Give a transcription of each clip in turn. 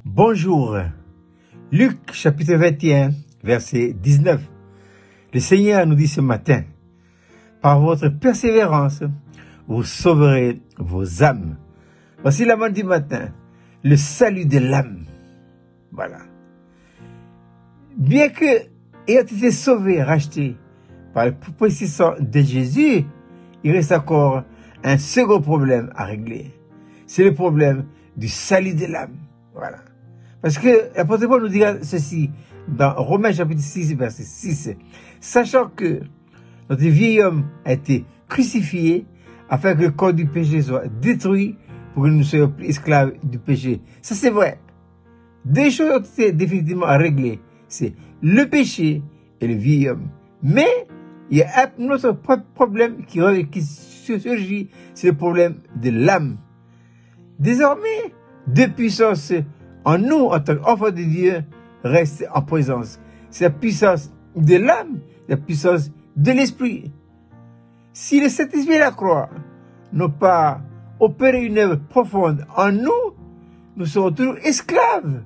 Bonjour. Luc chapitre 21, verset 19. Le Seigneur nous dit ce matin, par votre persévérance, vous sauverez vos âmes. Voici l'amende du matin, le salut de l'âme. Voilà. Bien que ayant été sauvé, racheté par le précieux sang de Jésus, il reste encore un second problème à régler. C'est le problème du salut de l'âme. Voilà. Parce que l'apôtre Paul nous dira ceci dans Romains chapitre 6, verset 6. Sachant que notre vieil homme a été crucifié afin que le corps du péché soit détruit pour que nous ne soyons plus esclaves du péché. Ça c'est vrai. Deux choses ont été définitivement à régler. C'est le péché et le vieil homme. Mais il y a un autre problème qui surgit, c'est le problème de l'âme. Désormais, deux puissances en nous, en tant qu'enfants de Dieu, restent en présence. C'est la puissance de l'âme, la puissance de l'esprit. Si le Saint-Esprit et la croix n'ont pas opéré une œuvre profonde en nous, nous serons toujours esclaves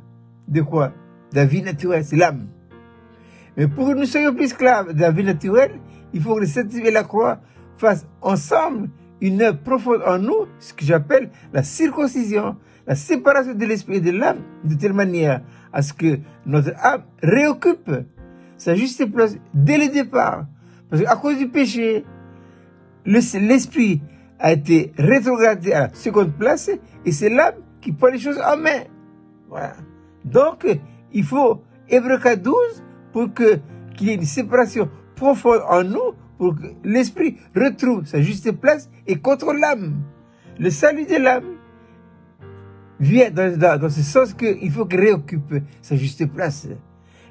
de quoi? De la vie naturelle, c'est l'âme. Mais pour que nous soyons plus esclaves de la vie naturelle, il faut que le Saint-Esprit et la croix fassent ensemble une œuvre profonde en nous, ce que j'appelle la circoncision, la séparation de l'esprit et de l'âme, de telle manière à ce que notre âme réoccupe sa juste place dès le départ. Parce qu'à cause du péché, l'esprit a été rétrogradé à la seconde place et c'est l'âme qui prend les choses en main. Voilà. Donc, il faut Hébreux 4:12 pour qu'il y ait une séparation profonde en nous, pour que l'esprit retrouve sa juste place et contrôle l'âme. Le salut de l'âme vient dans ce sens qu'il faut qu'il réoccupe sa juste place.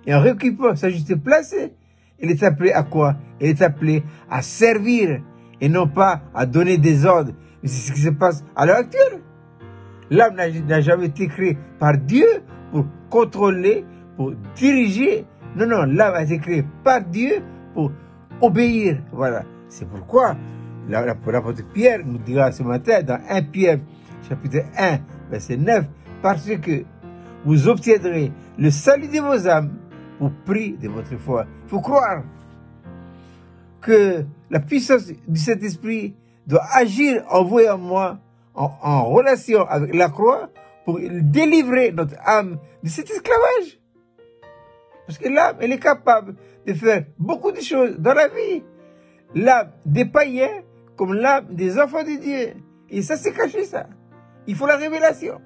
Et en réoccupant sa juste place, elle est appelée à quoi? Elle est appelée à servir et non pas à donner des ordres. Mais c'est ce qui se passe à l'heure actuelle. L'âme n'a jamais été créée par Dieu pour contrôler, pour diriger. Non, l'âme a été créée par Dieu pour obéir. Voilà. C'est pourquoi l'apôtre Pierre nous dira ce matin dans 1 Pierre chapitre 1, verset 9, parce que vous obtiendrez le salut de vos âmes au prix de votre foi. Il faut croire que la puissance du Saint-Esprit doit agir en vous et en moi, en relation avec la croix, pour délivrer notre âme de cet esclavage. Parce que l'âme, elle est capable de faire beaucoup de choses dans la vie. L'âme des païens comme l'âme des enfants de Dieu. Et ça, c'est caché, ça. Il faut la révélation.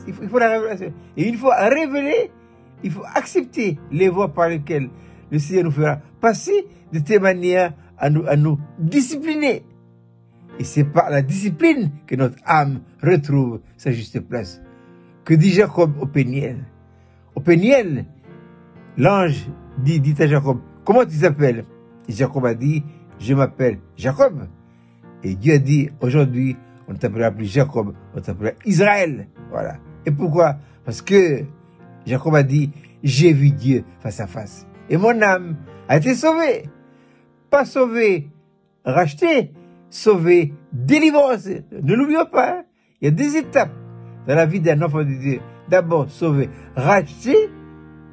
Il faut la révélation. Et une fois révélé, il faut accepter les voies par lesquelles le Seigneur nous fera passer de telle manière à nous discipliner. Et c'est par la discipline que notre âme retrouve sa juste place. Que dit Jacob au Péniel? Au Péniel, l'ange dit à Jacob, comment tu t'appelles? Et Jacob a dit, je m'appelle Jacob. Et Dieu a dit, aujourd'hui, on ne t'appellera plus Jacob, on t'appellera Israël. Voilà. Et pourquoi? Parce que Jacob a dit, j'ai vu Dieu face à face. Et mon âme a été sauvée. Pas sauvée, rachetée, sauvée, délivrance. Ne l'oublions pas, hein? Il y a des étapes dans la vie d'un enfant de Dieu. D'abord, sauvé, racheté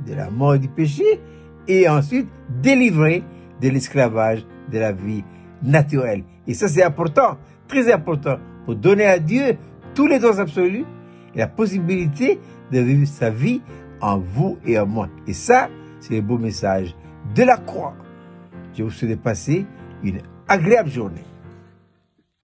de la mort et du péché, et ensuite délivré de l'esclavage de la vie naturelle. Et ça, c'est important, très important, pour donner à Dieu tous les dons absolus et la possibilité de vivre sa vie en vous et en moi. Et ça, c'est le beau message de la croix. Je vous souhaite de passer une agréable journée.